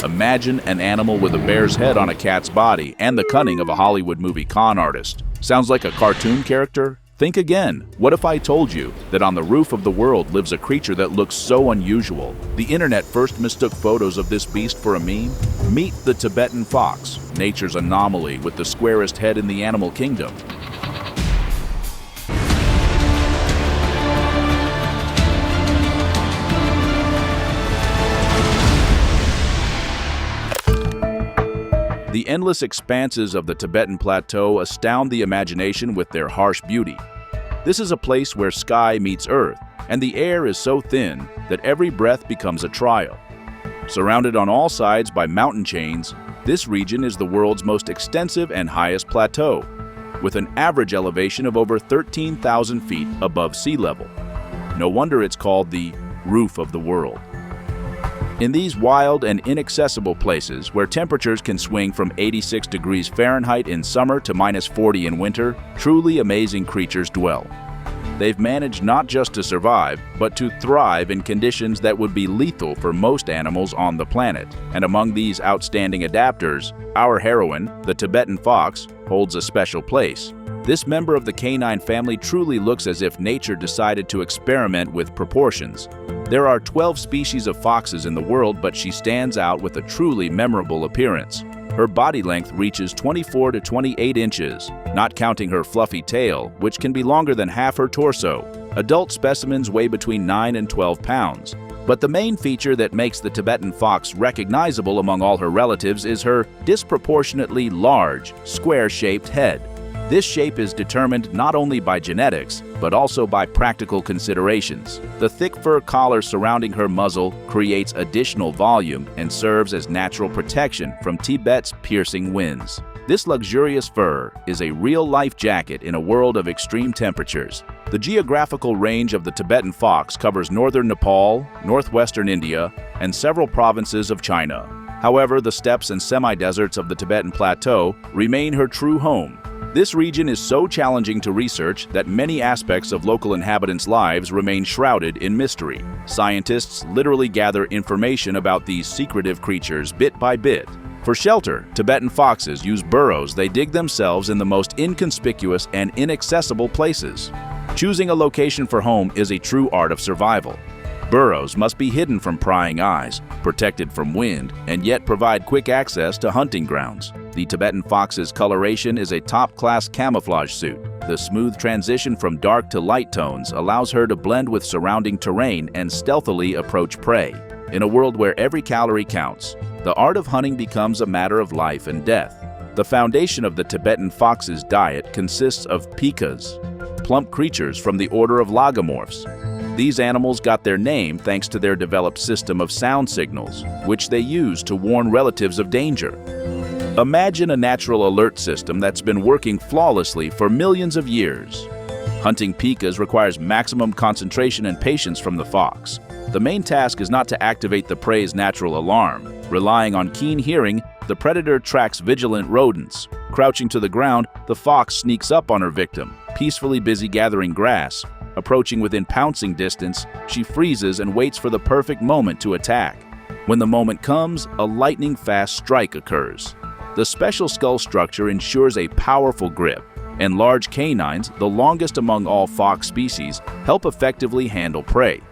Imagine an animal with a bear's head on a cat's body and the cunning of a Hollywood movie con artist. Sounds like a cartoon character? Think again. What if I told you that on the roof of the world lives a creature that looks so unusual? The internet first mistook photos of this beast for a meme. Meet the Tibetan fox, nature's anomaly with the squarest head in the animal kingdom. The endless expanses of the Tibetan plateau astound the imagination with their harsh beauty. This is a place where sky meets earth, and the air is so thin that every breath becomes a trial. Surrounded on all sides by mountain chains, this region is the world's most extensive and highest plateau, with an average elevation of over 13,000 feet above sea level. No wonder it's called the roof of the world. In these wild and inaccessible places, where temperatures can swing from 86 degrees Fahrenheit in summer to -40 in winter, truly amazing creatures dwell. They've managed not just to survive, but to thrive in conditions that would be lethal for most animals on the planet. And among these outstanding adapters, our heroine, the Tibetan fox, holds a special place. This member of the canine family truly looks as if nature decided to experiment with proportions. There are 12 species of foxes in the world, but she stands out with a truly memorable appearance. Her body length reaches 24 to 28 inches, not counting her fluffy tail, which can be longer than half her torso. Adult specimens weigh between 9 and 12 pounds. But the main feature that makes the Tibetan fox recognizable among all her relatives is her disproportionately large, square-shaped head. This shape is determined not only by genetics, but also by practical considerations. The thick fur collar surrounding her muzzle creates additional volume and serves as natural protection from Tibet's piercing winds. This luxurious fur is a real-life jacket in a world of extreme temperatures. The geographical range of the Tibetan fox covers northern Nepal, northwestern India, and several provinces of China. However, the steppes and semi-deserts of the Tibetan plateau remain her true home. This region is so challenging to research that many aspects of local inhabitants' lives remain shrouded in mystery. Scientists literally gather information about these secretive creatures bit by bit. For shelter, Tibetan foxes use burrows they dig themselves in the most inconspicuous and inaccessible places. Choosing a location for home is a true art of survival. Burrows must be hidden from prying eyes, protected from wind, and yet provide quick access to hunting grounds. The Tibetan fox's coloration is a top-class camouflage suit. The smooth transition from dark to light tones allows her to blend with surrounding terrain and stealthily approach prey. In a world where every calorie counts, the art of hunting becomes a matter of life and death. The foundation of the Tibetan fox's diet consists of pikas, plump creatures from the order of lagomorphs. These animals got their name thanks to their developed system of sound signals, which they use to warn relatives of danger. Imagine a natural alert system that's been working flawlessly for millions of years. Hunting pikas requires maximum concentration and patience from the fox. The main task is not to activate the prey's natural alarm. Relying on keen hearing, the predator tracks vigilant rodents. Crouching to the ground, the fox sneaks up on her victim, peacefully busy gathering grass. Approaching within pouncing distance, she freezes and waits for the perfect moment to attack. When the moment comes, a lightning-fast strike occurs. The special skull structure ensures a powerful grip, and large canines, the longest among all fox species, help effectively handle prey.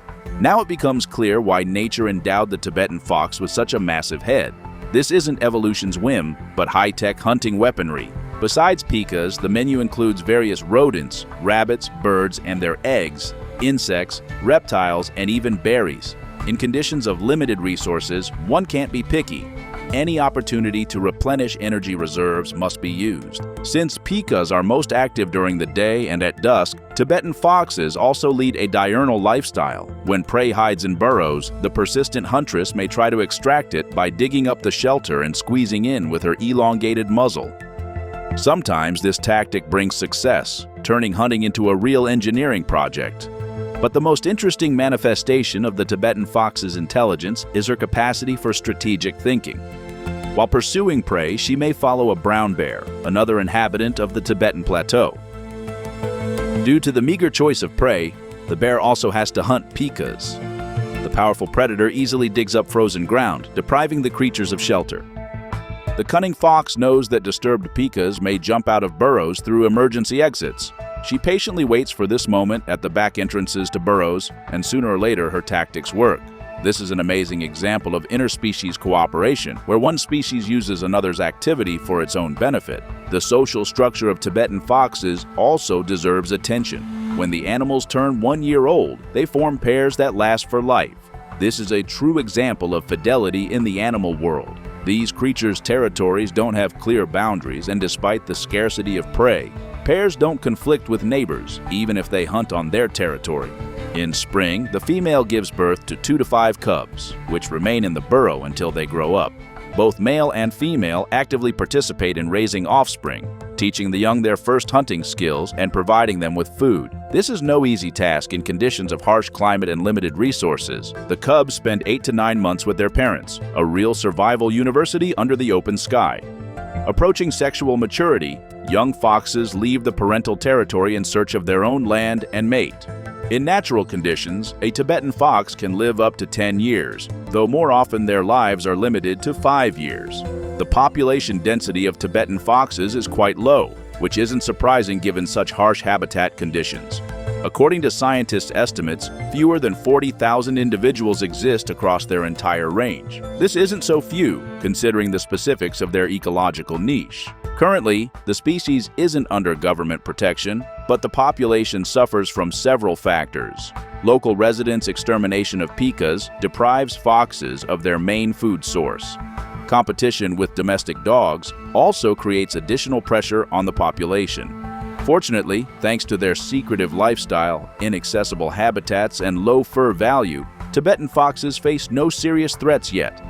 Now it becomes clear why nature endowed the Tibetan fox with such a massive head. This isn't evolution's whim, but high-tech hunting weaponry. Besides pikas, the menu includes various rodents, rabbits, birds, and their eggs, insects, reptiles, and even berries. In conditions of limited resources, one can't be picky. Any opportunity to replenish energy reserves must be used. Since pikas are most active during the day and at dusk, Tibetan foxes also lead a diurnal lifestyle. When prey hides in burrows, the persistent huntress may try to extract it by digging up the shelter and squeezing in with her elongated muzzle. Sometimes this tactic brings success, turning hunting into a real engineering project. But the most interesting manifestation of the Tibetan fox's intelligence is her capacity for strategic thinking. While pursuing prey, she may follow a brown bear, another inhabitant of the Tibetan plateau. Due to the meager choice of prey, the bear also has to hunt pikas. The powerful predator easily digs up frozen ground, depriving the creatures of shelter. The cunning fox knows that disturbed pikas may jump out of burrows through emergency exits. She patiently waits for this moment at the back entrances to burrows, and sooner or later her tactics work. This is an amazing example of interspecies cooperation, where one species uses another's activity for its own benefit. The social structure of Tibetan foxes also deserves attention. When the animals turn 1 year old, they form pairs that last for life. This is a true example of fidelity in the animal world. These creatures' territories don't have clear boundaries, and despite the scarcity of prey, pairs don't conflict with neighbors, even if they hunt on their territory. In spring, the female gives birth to 2 to 5 cubs, which remain in the burrow until they grow up. Both male and female actively participate in raising offspring, teaching the young their first hunting skills and providing them with food. This is no easy task in conditions of harsh climate and limited resources. The cubs spend 8 to 9 months with their parents, a real survival university under the open sky. Approaching sexual maturity, young foxes leave the parental territory in search of their own land and mate. In natural conditions, a Tibetan fox can live up to 10 years, though more often their lives are limited to 5 years. The population density of Tibetan foxes is quite low, which isn't surprising given such harsh habitat conditions. According to scientists' estimates, fewer than 40,000 individuals exist across their entire range. This isn't so few, considering the specifics of their ecological niche. Currently, the species isn't under government protection, but the population suffers from several factors. Local residents' extermination of pikas deprives foxes of their main food source. Competition with domestic dogs also creates additional pressure on the population. Fortunately, thanks to their secretive lifestyle, inaccessible habitats, and low fur value, Tibetan foxes face no serious threats yet.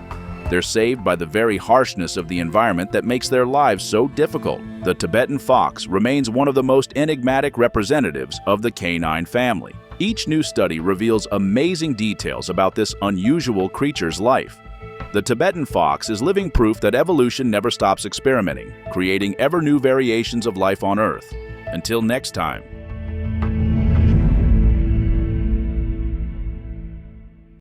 They're saved by the very harshness of the environment that makes their lives so difficult. The Tibetan fox remains one of the most enigmatic representatives of the canine family. Each new study reveals amazing details about this unusual creature's life. The Tibetan fox is living proof that evolution never stops experimenting, creating ever new variations of life on Earth. Until next time.